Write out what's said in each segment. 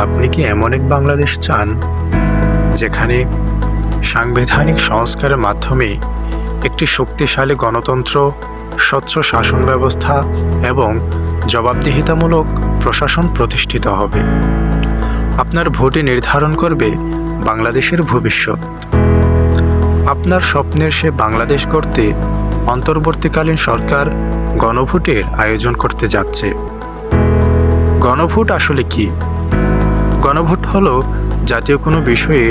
আপনি কি এমন এক বাংলাদেশ চান যেখানে সাংবিধানিক সংস্কারের মাধ্যমে একটি শক্তিশালী গণতন্ত্র, স্বচ্ছ শাসন ব্যবস্থা এবং জবাবদিহিতামূলক প্রশাসন প্রতিষ্ঠিত হবে? আপনার ভোটই নির্ধারণ করবে বাংলাদেশের ভবিষ্যৎ। আপনার স্বপ্নের সে বাংলাদেশ গড়তে অন্তর্বর্তীকালীন সরকার গণভোটের আয়োজন করতে যাচ্ছে। গণভোট আসলে কি? গণভোট হলো জাতীয় কোনো বিষয়ে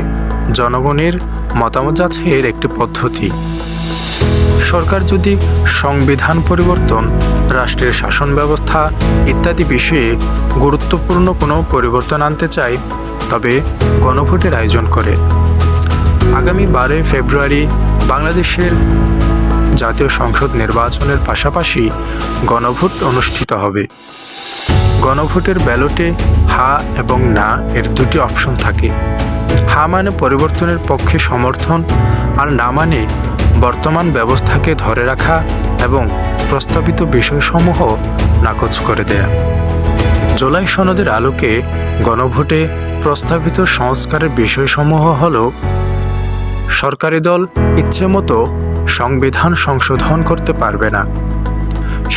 জনগণের মতামত যাচাইয়ের একটি পদ্ধতি। সরকার যদি সংবিধান পরিবর্তন, রাষ্ট্রের শাসন ব্যবস্থা ইত্যাদি বিষয়ে গুরুত্বপূর্ণ কোনো পরিবর্তন আনতে চায়, তবে গণভোটের আয়োজন করে। আগামী 12 ফেব্রুয়ারি বাংলাদেশের জাতীয় সংসদ নির্বাচনের পাশাপাশি গণভোট অনুষ্ঠিত হবে। গণভোটের ব্যালটে হা এবং না এর দুটি অপশন থাকে। হা মানে পরিবর্তনের পক্ষে সমর্থন, আর না মানে বর্তমান ব্যবস্থাকে ধরে রাখা এবং প্রস্তাবিত বিষয়সমূহ নাকচ করে দেয়া। জুলাই সনদের আলোকে গণভোটে প্রস্তাবিত সংস্কারের বিষয়সমূহ হল: সরকারি দল ইচ্ছেমতো সংবিধান সংশোধন করতে পারবে না।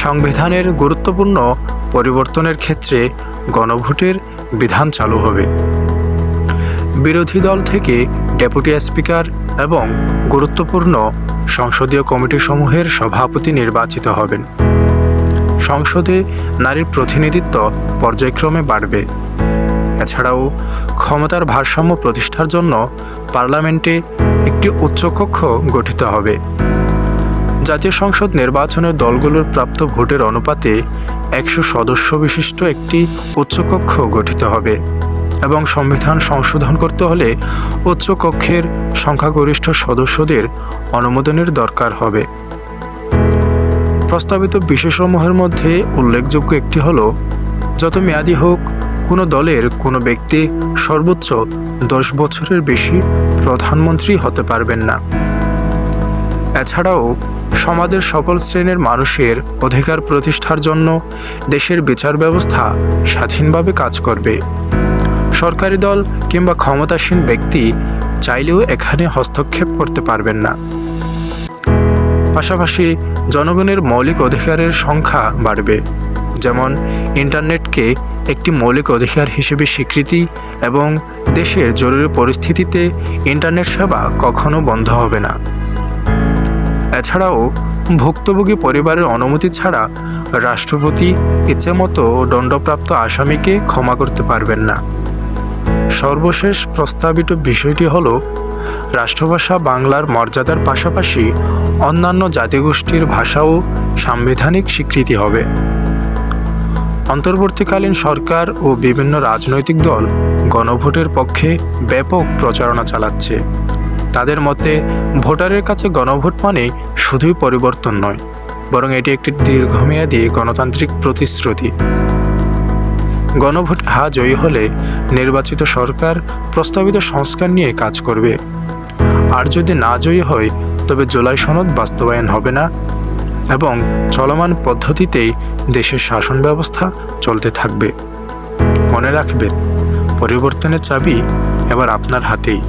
সংবিধানের গুরুত্বপূর্ণ পরিবর্তনের ক্ষেত্রে গণভোটের বিধান চালু হবে। বিরোধী দল থেকে ডেপুটি স্পিকার এবং গুরুত্বপূর্ণ সংসদীয় কমিটিসমূহের সভাপতি নির্বাচিত হবেন। সংসদে নারীর প্রতিনিধিত্ব পর্যায়ক্রমে বাড়বে। এছাড়াও ক্ষমতার ভারসাম্য প্রতিষ্ঠার জন্য পার্লামেন্টে একটি উচ্চকক্ষ গঠিত হবে। জাতীয় সংসদ নির্বাচনের দলগুলোর প্রাপ্ত ভোটের অনুপাতে 100 সদস্য বিশিষ্ট একটি উচ্চকক্ষ গঠিত হবে এবং সংবিধান সংশোধন করতে হলে উচ্চকক্ষের সংখ্যাগরিষ্ঠ সদস্যদের অনুমোদনের দরকার হবে। প্রস্তাবিত বিষয়সমূহের মধ্যে উল্লেখযোগ্য একটি হল, যত মেয়াদী হোক, কোনো দলের কোনো ব্যক্তি সর্বোচ্চ 10 বছরের বেশি প্রধানমন্ত্রী হতে পারবেন না। এছাড়াও সমাজের সকল শ্রেণীর মানুষের অধিকার প্রতিষ্ঠার জন্য দেশের বিচার ব্যবস্থা স্বাধীনভাবে কাজ করবে। সরকারি দল কিংবা ক্ষমতাসীন ব্যক্তি চাইলেও এখানে হস্তক্ষেপ করতে পারবেন না। পাশাপাশি জনগণের মৌলিক অধিকারের সংখ্যা বাড়বে, যেমন ইন্টারনেটকে একটি মৌলিক অধিকার হিসেবে স্বীকৃতি এবং দেশের জরুরি পরিস্থিতিতে ইন্টারনেট সেবা কখনো বন্ধ হবে না। এছাড়াও ভুক্তভোগী পরিবারের অনুমতি ছাড়া রাষ্ট্রপতি ইচ্ছেমতো দণ্ডপ্রাপ্ত আসামিকে ক্ষমা করতে পারবেন না। সর্বশেষ প্রস্তাবিত বিষয়টি হল, রাষ্ট্রভাষা বাংলার মর্যাদার পাশাপাশি অন্যান্য জাতিগোষ্ঠীর ভাষাও সাংবিধানিক স্বীকৃতি হবে। অন্তর্বর্তীকালীন সরকার ও বিভিন্ন রাজনৈতিক দল গণভোটের পক্ষে ব্যাপক প্রচারণা চালাচ্ছে। তাদের মতে ভোটারের কাছে গণভোট মানে শুধুই পরিবর্তন নয়, বরং এটি একটি দীর্ঘমেয়াদী গণতান্ত্রিক প্রতিশ্রুতি। গণভোট হা জয়ী হলে নির্বাচিত সরকার প্রস্তাবিত সংস্কার নিয়ে কাজ করবে, আর যদি না জয়ী হয় তবে জুলাই সনদ বাস্তবায়ন হবে না এবং চলমান পদ্ধতিতেই দেশের শাসন ব্যবস্থা চলতে থাকবে। মনে রাখবেন, পরিবর্তনের চাবি এবার আপনার হাতেই।